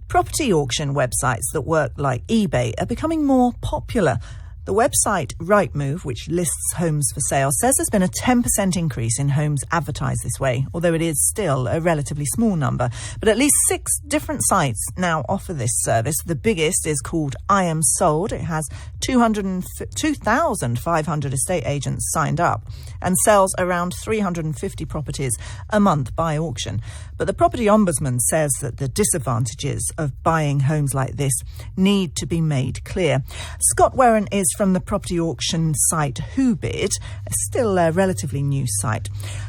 Property auction websites that work like eBay are becoming more popular. The website Rightmove, which lists homes for sale, says there's been a 10% increase in homes advertised this way, although it is still a relatively small number. But at least 6 different sites now offer this service. The biggest is called I Am Sold. It has 2,500 estate agents signed up and sells around 350 properties a month by auction. But the Property Ombudsman says that the disadvantages of buying homes like this need to be made clear. Scott Warren is from the property auction site Whobid, still a relatively new site.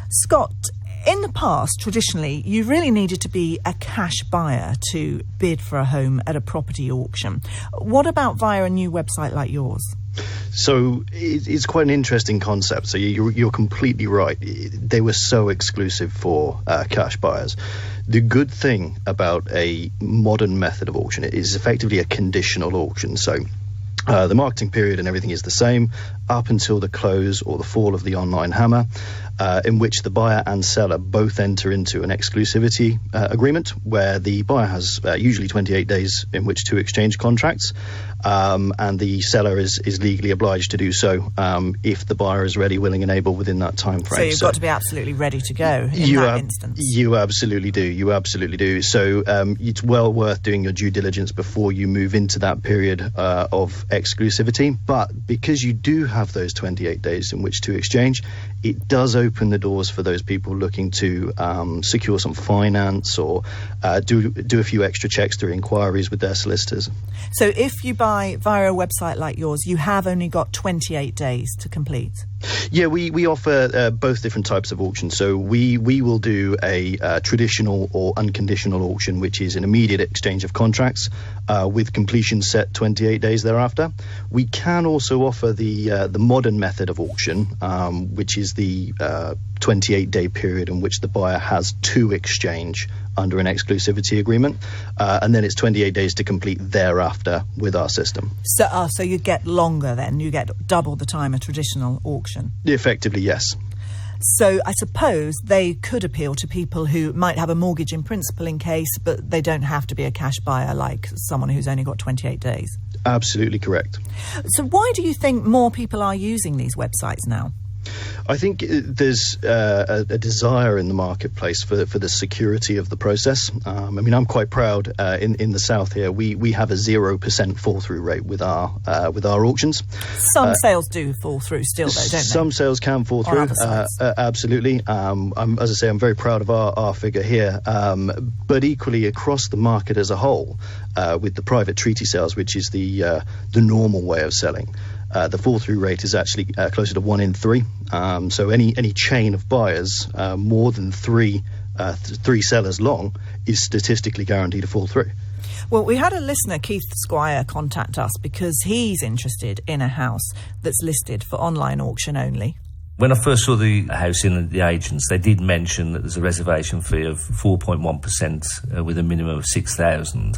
Scott, in the past, traditionally, you really needed to be a cash buyer to bid for a home at a property auction. What about via a new website like yours? So it's quite an interesting concept. So you're completely right. They were so exclusive for cash buyers. The good thing about a modern method of auction is effectively a conditional auction. So the marketing period and everything is the same up until the close or the fall of the online hammer, in which the buyer and seller both enter into an exclusivity agreement where the buyer has usually 28 days in which to exchange contracts, and the seller is legally obliged to do so if the buyer is ready, willing and able within that time frame. So you've got to be absolutely ready to go in that instance. You absolutely do. You absolutely do. So it's well worth doing your due diligence before you move into that period of exclusivity. But because you do have those 28 days in which to exchange, it does open the doors for those people looking to secure some finance or do a few extra checks through inquiries with their solicitors. So if you buy via a website like yours, you have only got 28 days to complete? Yeah, we offer both different types of auctions. So we will do a traditional or unconditional auction, which is an immediate exchange of contracts with completion set 28 days thereafter. We can also offer the modern method of auction, which is the 28-day period in which the buyer has to exchange under an exclusivity agreement, and then it's 28 days to complete thereafter with our system. So you get longer then? You get double the time a traditional auction? Effectively, yes. So I suppose they could appeal to people who might have a mortgage in principle in case, but they don't have to be a cash buyer like someone who's only got 28 days. Absolutely correct. So why do you think more people are using these websites now? I think there's a desire in the marketplace for the security of the process. I mean, I'm quite proud in the south here. We have a 0% fall through rate with our auctions. Some sales do fall through still, though, don't they? Some sales can fall through. Absolutely. As I say, I'm very proud of our figure here. But equally across the market as a whole, with the private treaty sales, which is the normal way of selling. The fall-through rate is actually closer to 1 in 3. So any chain of buyers more than three sellers long is statistically guaranteed to fall through. Well, we had a listener, Keith Squire, contact us because he's interested in a house that's listed for online auction only. When I first saw the house in the agents, they did mention that there's a reservation fee of 4.1% with a minimum of $6,000.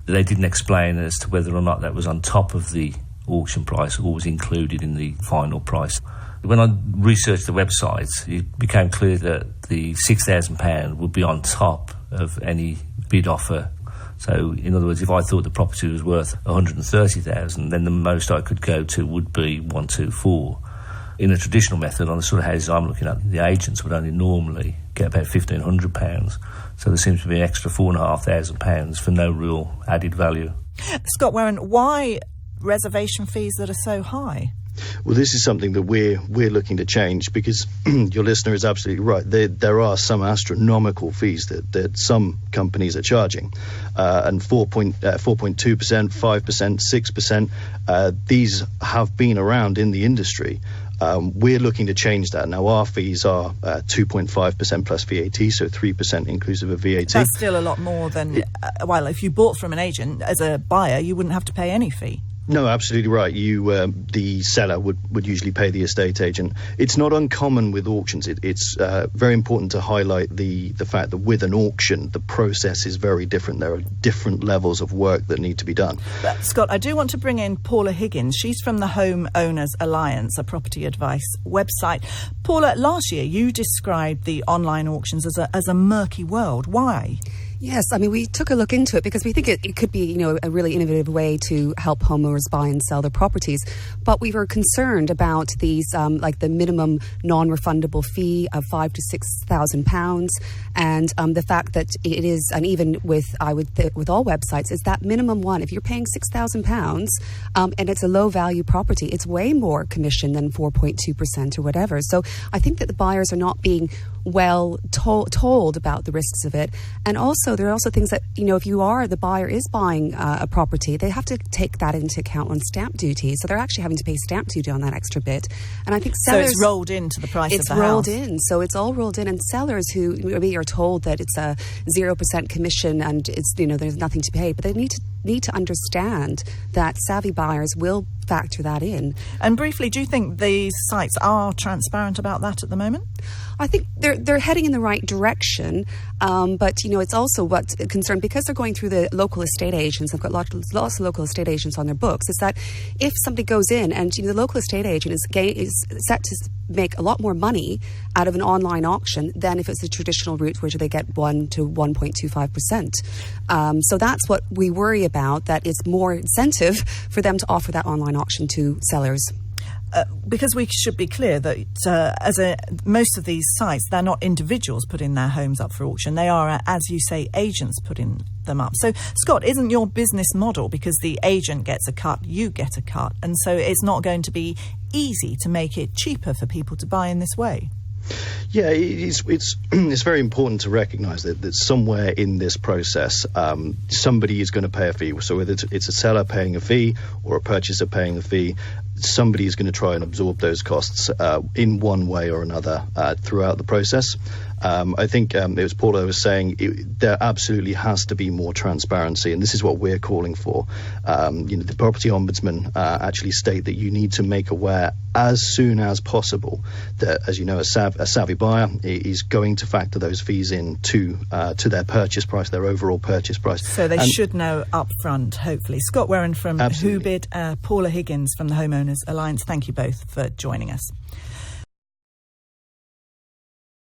They didn't explain as to whether or not that was on top of the auction price or was included in the final price. When I researched the website, it became clear that the £6,000 would be on top of any bid offer. So, in other words, if I thought the property was worth $130,000, then the most I could go to would be 124. In a traditional method, on the sort of houses I'm looking at, the agents would only normally get about £1,500. So there seems to be an extra £4,500 for no real added value. Scott Warren, why reservation fees that are so high? Well, this is something that we're looking to change because your listener is absolutely right. There are some astronomical fees that some companies are charging, and 4.2%, 5%, 6%. These have been around in the industry. We're looking to change that. Now, our fees are 2.5% plus VAT, so 3% inclusive of VAT. That's still a lot more than, well, if you bought from an agent as a buyer, you wouldn't have to pay any fee. No, absolutely right. The seller would usually pay the estate agent. It's not uncommon with auctions. It's very important to highlight the fact that with an auction, the process is very different. There are different levels of work that need to be done. But, Scott, I do want to bring in Paula Higgins. She's from the Home Owners Alliance, a property advice website. Paula, last year you described the online auctions as a murky world. Why? Yes, I mean, we took a look into it because we think it could be, a really innovative way to help homeowners buy and sell their properties. But we were concerned about these, like the minimum non-refundable fee of £5,000 to £6,000, and the fact that it is, and even with with all websites, is that minimum one. If you're paying £6,000 and it's a low-value property, it's way more commission than 4.2% or whatever. So I think that the buyers are not being well told about the risks of it. And also, there are also things that, if the buyer is buying a property, they have to take that into account on stamp duty. So they're actually having to pay stamp duty on that extra bit. And I think sellers... So it's rolled into the price of the house. It's rolled in. So it's all rolled in. And sellers who maybe are told that it's a 0% commission and it's, there's nothing to pay, but they need to understand that savvy buyers will factor that in. And briefly, do you think these sites are transparent about that at the moment? I think they're heading in the right direction, but it's also what's concerned because they're going through the local estate agents. They've got lots of local estate agents on their books. Is that if somebody goes in and the local estate agent is set to make a lot more money out of an online auction than if it's a traditional route where they get 1 to 1.25%. So that's what we worry about. That it's more incentive for them to offer that online auction to sellers. Because we should be clear that most of these sites, they're not individuals putting their homes up for auction. They are, as you say, agents putting them up. So, Scott, isn't your business model, because the agent gets a cut, you get a cut, and so it's not going to be easy to make it cheaper for people to buy in this way? Yeah, it's very important to recognise that somewhere in this process, somebody is going to pay a fee. So whether it's a seller paying a fee or a purchaser paying a fee, somebody is going to try and absorb those costs in one way or another throughout the process. I think it was Paula who was saying there absolutely has to be more transparency, and this is what we're calling for. The Property Ombudsman actually state that you need to make aware as soon as possible that, as you know, a savvy buyer is going to factor those fees in to their purchase price, their overall purchase price. So they should know up front, hopefully. Scott Warren from Absolutely. Whobid, Paula Higgins from the Homeowners Alliance, thank you both for joining us.